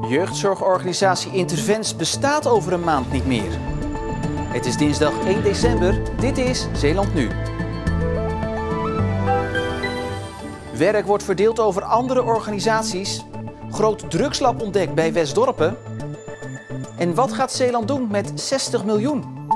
Jeugdzorgorganisatie Intervens bestaat over een maand niet meer. Het is dinsdag 1 december. Dit is Zeeland Nu. Werk wordt verdeeld over andere organisaties. Groot drugslab ontdekt bij Westdorpen. En wat gaat Zeeland doen met 60 miljoen?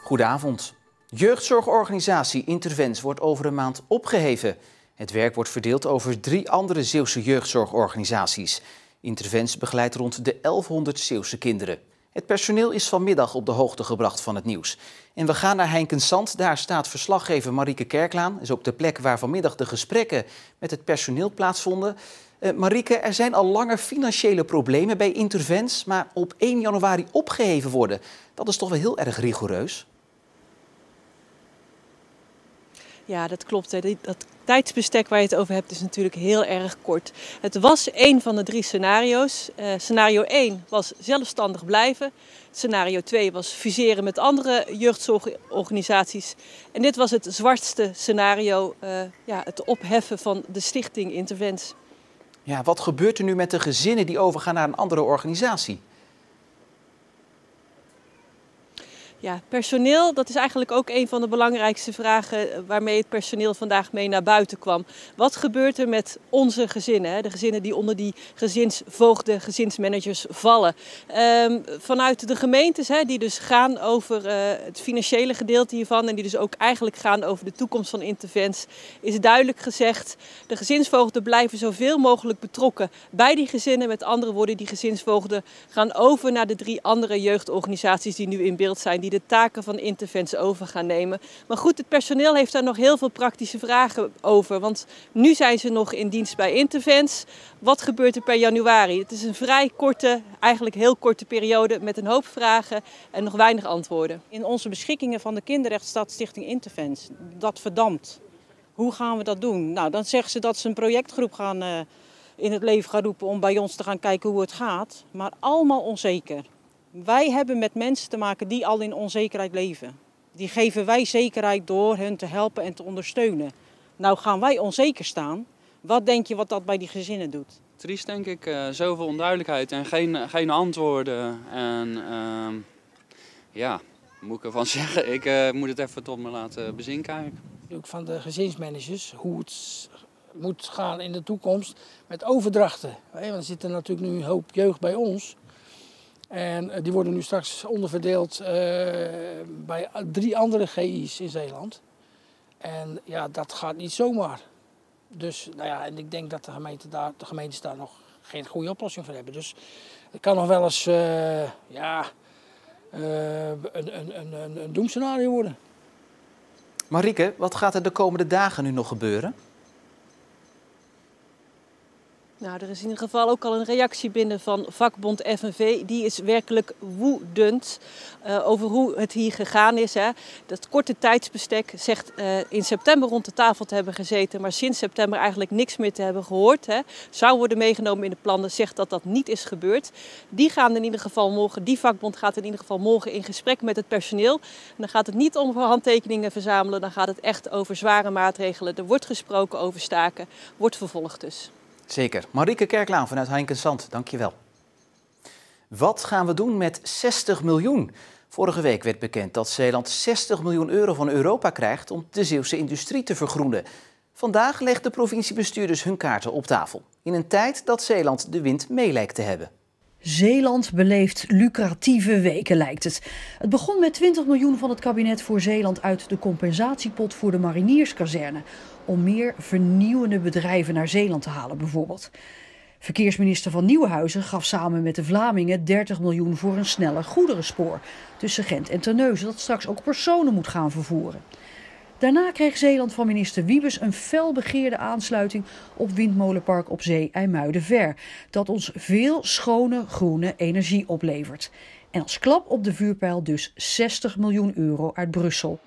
Goedenavond. Jeugdzorgorganisatie Intervens wordt over een maand opgeheven. Het werk wordt verdeeld over 3 andere Zeeuwse jeugdzorgorganisaties. Intervens begeleidt rond de 1100 Zeeuwse kinderen. Het personeel is vanmiddag op de hoogte gebracht van het nieuws. En we gaan naar Heinkensand. Daar staat verslaggever Marieke Kerklaan. Dat is ook de plek waar vanmiddag de gesprekken met het personeel plaatsvonden. Marieke, er zijn al langer financiële problemen bij Intervens, maar op 1 januari opgeheven worden. Dat is toch wel heel erg rigoureus? Ja, dat klopt. Dat tijdsbestek waar je het over hebt is natuurlijk heel erg kort. Het was 1 van de 3 scenario's. Scenario 1 was zelfstandig blijven. Scenario 2 was fuseren met andere jeugdzorgorganisaties. En dit was het zwartste scenario, het opheffen van de stichting Intervens. Ja, wat gebeurt er nu met de gezinnen die overgaan naar een andere organisatie? Ja, personeel, dat is eigenlijk ook een van de belangrijkste vragen waarmee het personeel vandaag mee naar buiten kwam. Wat gebeurt er met onze gezinnen, de gezinnen die onder die gezinsvoogden, gezinsmanagers vallen? Vanuit de gemeentes, die dus gaan over het financiële gedeelte hiervan en die dus ook eigenlijk gaan over de toekomst van Intervens, is duidelijk gezegd, de gezinsvoogden blijven zoveel mogelijk betrokken bij die gezinnen. Met andere woorden, die gezinsvoogden gaan over naar de 3 andere jeugdorganisaties die nu in beeld zijn, die de taken van Intervens over gaan nemen. Maar goed, het personeel heeft daar nog heel veel praktische vragen over. Want nu zijn ze nog in dienst bij Intervens. Wat gebeurt er per januari? Het is een vrij korte, eigenlijk heel korte periode met een hoop vragen en nog weinig antwoorden. In onze beschikkingen van de kinderrecht staat Stichting Intervens. Dat verdampt. Hoe gaan we dat doen? Nou, dan zeggen ze dat ze een projectgroep in het leven gaan roepen om bij ons te gaan kijken hoe het gaat. Maar allemaal onzeker. Wij hebben met mensen te maken die al in onzekerheid leven. Die geven wij zekerheid door hen te helpen en te ondersteunen. Nou gaan wij onzeker staan. Wat denk je wat dat bij die gezinnen doet? Triest denk ik, zoveel onduidelijkheid en geen antwoorden. En moet ik ervan zeggen, ik moet het even tot me laten bezinken. Ook van de gezinsmanagers, hoe het moet gaan in de toekomst met overdrachten. Want er zit natuurlijk nu een hoop jeugd bij ons. En die worden nu straks onderverdeeld bij 3 andere GI's in Zeeland. En ja, dat gaat niet zomaar. Dus en ik denk dat de gemeentes daar nog geen goede oplossing voor hebben. Dus het kan nog wel eens een doemscenario worden. Marieke, wat gaat er de komende dagen nu nog gebeuren? Nou, er is in ieder geval ook al een reactie binnen van vakbond FNV. Die is werkelijk woedend over hoe het hier gegaan is. Dat korte tijdsbestek zegt in september rond de tafel te hebben gezeten, maar sinds september eigenlijk niks meer te hebben gehoord. Zou worden meegenomen in de plannen, zegt dat dat niet is gebeurd. Die vakbond gaat in ieder geval morgen in gesprek met het personeel. En dan gaat het niet om handtekeningen verzamelen, dan gaat het echt over zware maatregelen. Er wordt gesproken over staken, wordt vervolgd dus. Zeker. Marieke Kerklaan vanuit Heinkensand, dankjewel. Wat gaan we doen met 60 miljoen? Vorige week werd bekend dat Zeeland 60 miljoen euro van Europa krijgt om de Zeeuwse industrie te vergroenen. Vandaag legt de provinciebestuurders hun kaarten op tafel. In een tijd dat Zeeland de wind mee lijkt te hebben. Zeeland beleeft lucratieve weken, lijkt het. Het begon met 20 miljoen van het kabinet voor Zeeland uit de compensatiepot voor de marinierskazerne. Om meer vernieuwende bedrijven naar Zeeland te halen bijvoorbeeld. Verkeersminister Van Nieuwenhuizen gaf samen met de Vlamingen 30 miljoen voor een sneller goederenspoor tussen Gent en Terneuzen dat straks ook personen moet gaan vervoeren. Daarna kreeg Zeeland van minister Wiebes een felbegeerde aansluiting op windmolenpark op zee IJmuiden-Ver, dat ons veel schone groene energie oplevert. En als klap op de vuurpijl dus 60 miljoen euro uit Brussel.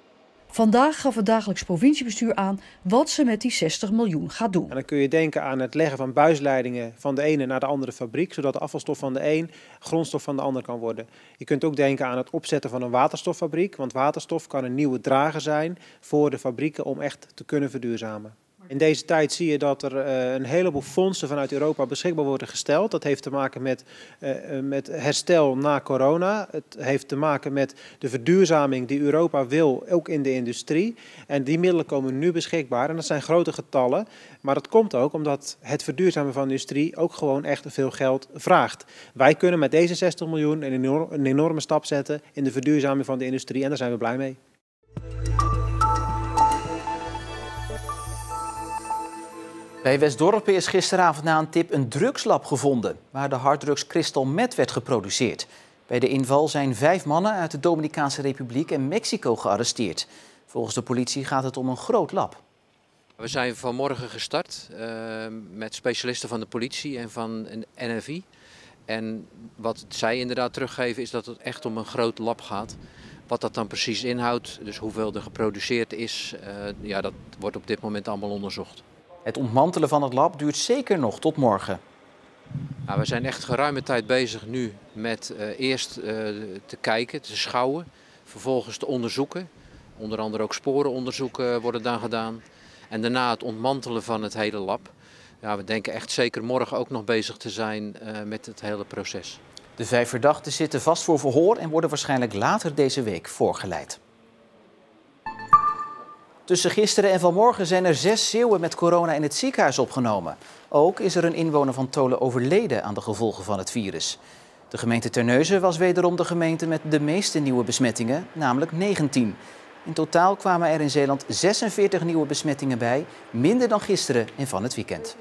Vandaag gaf het dagelijks provinciebestuur aan wat ze met die 60 miljoen gaat doen. En dan kun je denken aan het leggen van buisleidingen van de ene naar de andere fabriek, zodat de afvalstof van de een grondstof van de ander kan worden. Je kunt ook denken aan het opzetten van een waterstoffabriek, want waterstof kan een nieuwe drager zijn voor de fabrieken om echt te kunnen verduurzamen. Maar In deze tijd zie je dat er een heleboel fondsen vanuit Europa beschikbaar worden gesteld. Dat heeft te maken met herstel na corona. Het heeft te maken met de verduurzaming die Europa wil, ook in de industrie. En die middelen komen nu beschikbaar en dat zijn grote getallen. Maar dat komt ook omdat het verduurzamen van de industrie ook gewoon echt veel geld vraagt. Wij kunnen met deze 60 miljoen een enorme stap zetten in de verduurzaming van de industrie en daar zijn we blij mee. Bij Westdorpen is gisteravond na een tip een drugslab gevonden, waar de harddrugs crystal meth werd geproduceerd. Bij de inval zijn 5 mannen uit de Dominicaanse Republiek en Mexico gearresteerd. Volgens de politie gaat het om een groot lab. We zijn vanmorgen gestart met specialisten van de politie en van een NFI. En wat zij inderdaad teruggeven is dat het echt om een groot lab gaat. Wat dat dan precies inhoudt, dus hoeveel er geproduceerd is, ja, dat wordt op dit moment allemaal onderzocht. Het ontmantelen van het lab duurt zeker nog tot morgen. Nou, we zijn echt geruime tijd bezig nu met eerst te kijken, te schouwen, vervolgens te onderzoeken. Onder andere ook sporenonderzoeken worden dan gedaan. En daarna het ontmantelen van het hele lab. Ja, we denken echt zeker morgen ook nog bezig te zijn met het hele proces. De 5 verdachten zitten vast voor verhoor en worden waarschijnlijk later deze week voorgeleid. Tussen gisteren en vanmorgen zijn er 6 Zeeuwen met corona in het ziekenhuis opgenomen. Ook is er een inwoner van Tolen overleden aan de gevolgen van het virus. De gemeente Terneuzen was wederom de gemeente met de meeste nieuwe besmettingen, namelijk 19. In totaal kwamen er in Zeeland 46 nieuwe besmettingen bij, minder dan gisteren en van het weekend.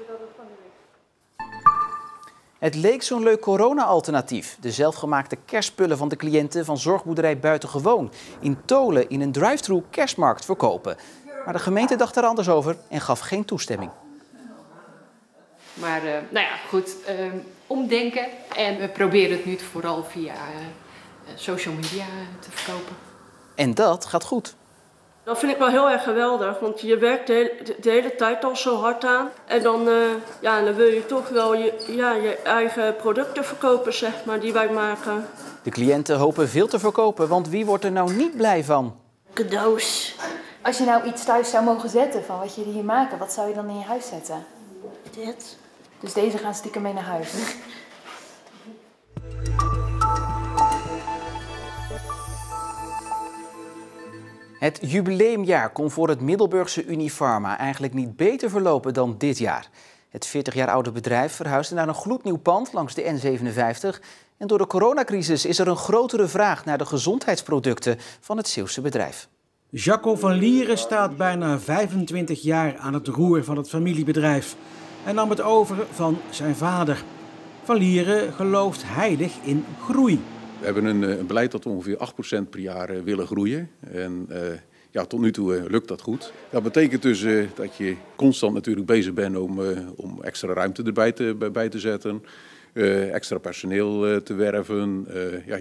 Het leek zo'n leuk corona-alternatief. De zelfgemaakte kerstspullen van de cliënten van zorgboerderij Buitengewoon in Tolen in een drive-thru kerstmarkt verkopen. Maar de gemeente dacht er anders over en gaf geen toestemming. Maar nou ja, goed, omdenken en we proberen het nu vooral via social media te verkopen. En dat gaat goed. Dat vind ik wel heel erg geweldig, want je werkt de hele tijd al zo hard aan. En dan, dan wil je toch wel je eigen producten verkopen, zeg maar, die wij maken. De cliënten hopen veel te verkopen, want wie wordt er nou niet blij van? Cadeaus. Als je nou iets thuis zou mogen zetten van wat jullie hier maken, wat zou je dan in je huis zetten? Dit. Dus deze gaan stiekem mee naar huis. Het jubileumjaar kon voor het Middelburgse Unifarma eigenlijk niet beter verlopen dan dit jaar. Het 40 jaar oude bedrijf verhuisde naar een gloednieuw pand langs de N57. En door de coronacrisis is er een grotere vraag naar de gezondheidsproducten van het Zeeuwse bedrijf. Jacco van Lieren staat bijna 25 jaar aan het roer van het familiebedrijf. Hij nam het over van zijn vader. Van Lieren gelooft heilig in groei. We hebben een beleid dat we ongeveer 8% per jaar willen groeien. En tot nu toe lukt dat goed. Dat betekent dus dat je constant natuurlijk bezig bent om extra ruimte erbij te zetten. Extra personeel te werven.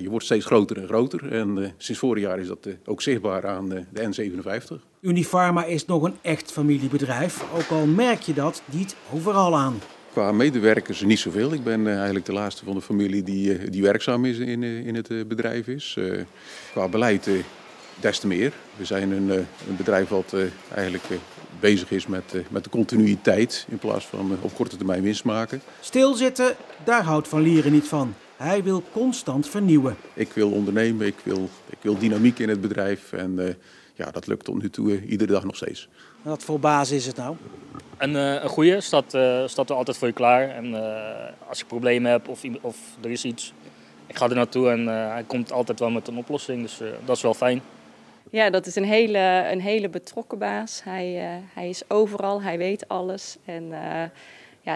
Je wordt steeds groter en groter. En sinds vorig jaar is dat ook zichtbaar aan de N57. Unifarma is nog een echt familiebedrijf. Ook al merk je dat niet overal aan. Qua medewerkers niet zoveel. Ik ben eigenlijk de laatste van de familie die werkzaam is in het bedrijf is. Qua beleid des te meer. We zijn een bedrijf wat eigenlijk bezig is met de continuïteit in plaats van op korte termijn winst maken. Stilzitten, daar houdt Van Lieren niet van. Hij wil constant vernieuwen. Ik wil ondernemen, ik wil dynamiek in het bedrijf en dat lukt tot nu toe iedere dag nog steeds. Wat voor baas is het nou? Een goeie staat er altijd voor je klaar. En als je problemen hebt of er is iets, ik ga er naartoe en hij komt altijd wel met een oplossing. Dus dat is wel fijn. Ja, dat is een hele betrokken baas. Hij is overal, hij weet alles en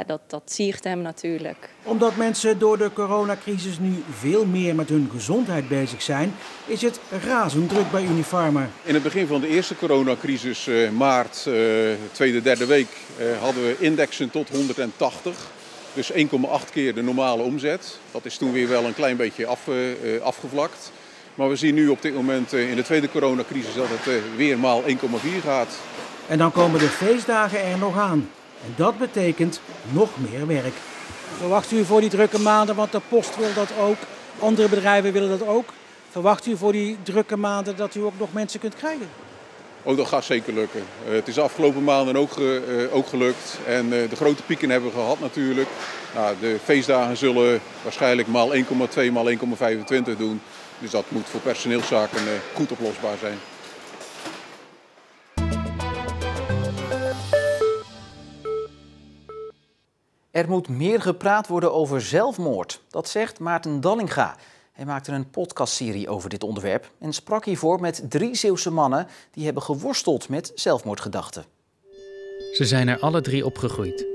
dat siert hem natuurlijk. Omdat mensen door de coronacrisis nu veel meer met hun gezondheid bezig zijn, is het razend druk bij Unifarma. In het begin van de eerste coronacrisis, maart, tweede, derde week, hadden we indexen tot 180. Dus 1,8 keer de normale omzet. Dat is toen weer wel een klein beetje afgevlakt. Maar we zien nu op dit moment in de tweede coronacrisis dat het weer maal 1,4 gaat. En dan komen de feestdagen er nog aan. En dat betekent nog meer werk. Verwacht u voor die drukke maanden, want de post wil dat ook. Andere bedrijven willen dat ook. Verwacht u voor die drukke maanden dat u ook nog mensen kunt krijgen? Oh, dat gaat zeker lukken. Het is de afgelopen maanden ook gelukt. En de grote pieken hebben we gehad natuurlijk. Nou, de feestdagen zullen waarschijnlijk maal 1,2, maal 1,25 doen. Dus dat moet voor personeelszaken goed oplosbaar zijn. Er moet meer gepraat worden over zelfmoord. Dat zegt Maarten Dallinga. Hij maakte een podcastserie over dit onderwerp en sprak hiervoor met 3 Zeeuwse mannen die hebben geworsteld met zelfmoordgedachten. Ze zijn er alle 3 opgegroeid.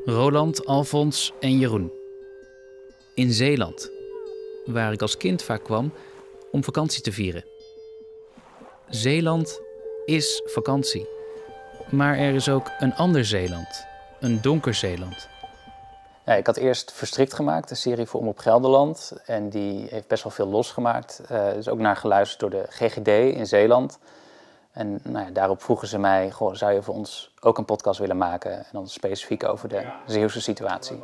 Roland, Alfons en Jeroen. In Zeeland, waar ik als kind vaak kwam om vakantie te vieren. Zeeland is vakantie. Maar er is ook een ander Zeeland, een donker Zeeland. Ja, ik had eerst Verstrikt gemaakt, een serie voor Omroep Gelderland. En die heeft best wel veel losgemaakt. Er is ook naar geluisterd door de GGD in Zeeland. En nou ja, daarop vroegen ze mij, goh, zou je voor ons ook een podcast willen maken? En dan specifiek over de Zeeuwse situatie.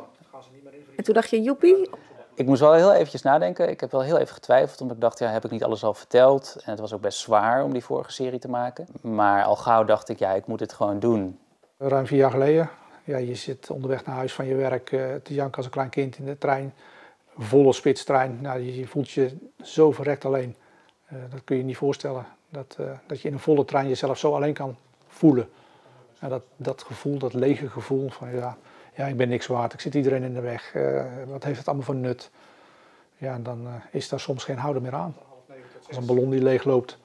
En toen dacht je, joepie? Ik moest wel heel eventjes nadenken. Ik heb wel heel even getwijfeld, omdat ik dacht, ja, heb ik niet alles al verteld? En het was ook best zwaar om die vorige serie te maken. Maar al gauw dacht ik, ja, ik moet het gewoon doen. Ruim 4 jaar geleden. Ja, je zit onderweg naar huis van je werk, te janken als een klein kind in de trein. Volle spitstrein. Nou, je voelt je zo verrekt alleen. Dat kun je niet voorstellen. Dat je in een volle trein jezelf zo alleen kan voelen. Dat gevoel, dat lege gevoel van ja, ik ben niks waard. Ik zit iedereen in de weg. Wat heeft het allemaal voor nut? Ja, dan is daar soms geen houden meer aan. Als een ballon die leeg loopt.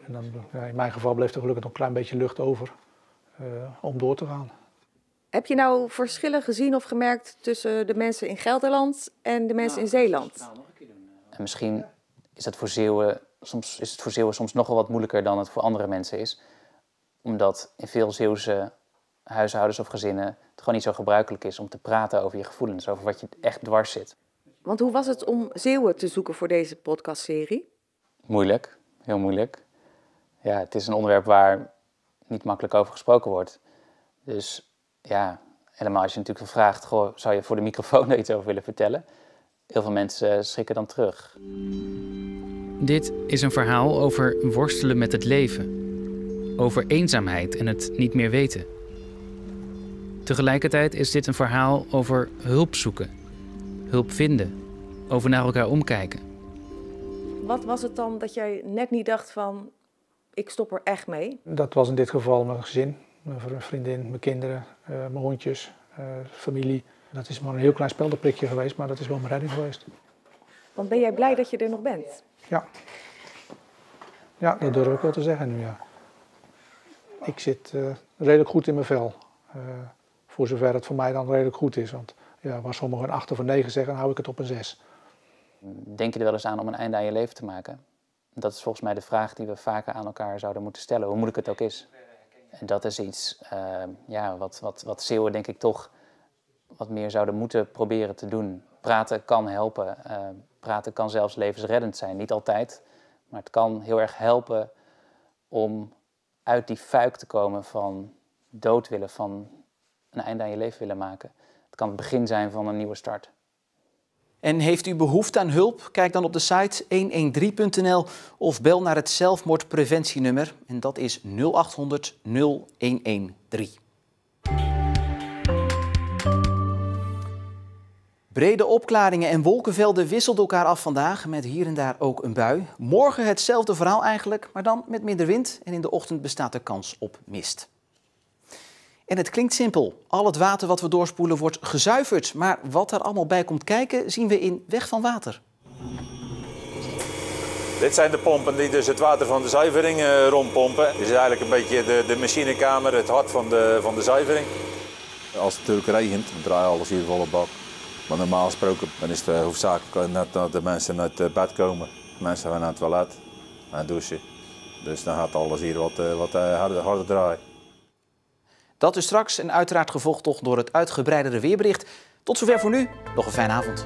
En dan, in mijn geval bleef er gelukkig nog een klein beetje lucht over om door te gaan. Heb je nou verschillen gezien of gemerkt tussen de mensen in Gelderland en de mensen in Zeeland? En misschien is het voor Zeeuwen soms nog wel wat moeilijker dan het voor andere mensen is. Omdat in veel Zeeuwse huishoudens of gezinnen het gewoon niet zo gebruikelijk is om te praten over je gevoelens, over wat je echt dwars zit. Want hoe was het om Zeeuwen te zoeken voor deze podcastserie? Moeilijk, heel moeilijk. Ja, het is een onderwerp waar niet makkelijk over gesproken wordt. Dus ja, helemaal als je natuurlijk vraagt, goh, zou je voor de microfoon er iets over willen vertellen? Heel veel mensen schrikken dan terug. Dit is een verhaal over worstelen met het leven. Over eenzaamheid en het niet meer weten. Tegelijkertijd is dit een verhaal over hulp zoeken, hulp vinden, over naar elkaar omkijken. Wat was het dan dat jij net niet dacht van, ik stop er echt mee? Dat was in dit geval mijn gezin, mijn vriendin, mijn kinderen, mijn hondjes, familie. Dat is maar een heel klein speldenprikje geweest, maar dat is wel mijn redding geweest. Want ben jij blij dat je er nog bent? Ja. Ja, dat durf ik wel te zeggen nu, ja. Ik zit redelijk goed in mijn vel. Voor zover het voor mij dan redelijk goed is. Want ja, waar sommigen een 8 of een 9 zeggen, dan hou ik het op een 6. Denk je er wel eens aan om een einde aan je leven te maken? Dat is volgens mij de vraag die we vaker aan elkaar zouden moeten stellen, hoe moeilijk het ook is. En dat is iets wat Zeeuwen denk ik toch wat meer zouden moeten proberen te doen. Praten kan helpen. Praten kan zelfs levensreddend zijn. Niet altijd, maar het kan heel erg helpen om uit die fuik te komen van dood willen, van een einde aan je leven willen maken. Het kan het begin zijn van een nieuwe start. En heeft u behoefte aan hulp? Kijk dan op de site 113.nl of bel naar het zelfmoordpreventienummer. En dat is 0800 0113. Brede opklaringen en wolkenvelden wisselden elkaar af vandaag, met hier en daar ook een bui. Morgen hetzelfde verhaal eigenlijk, maar dan met minder wind en in de ochtend bestaat er kans op mist. En het klinkt simpel. Al het water wat we doorspoelen wordt gezuiverd. Maar wat er allemaal bij komt kijken, zien we in Weg van Water. Dit zijn de pompen die dus het water van de zuivering rondpompen. Dit is eigenlijk een beetje de machinekamer, het hart van de zuivering. Als het natuurlijk regent, dan draai je alles hier volle bak. Maar normaal gesproken dan is het hoofdzakelijk net dat de mensen uit het bed komen. De mensen gaan naar het toilet, naar het douchen. Dus dan gaat alles hier wat harder draaien. Dat is straks en uiteraard gevolgd toch door het uitgebreidere weerbericht. Tot zover voor nu. Nog een fijne avond.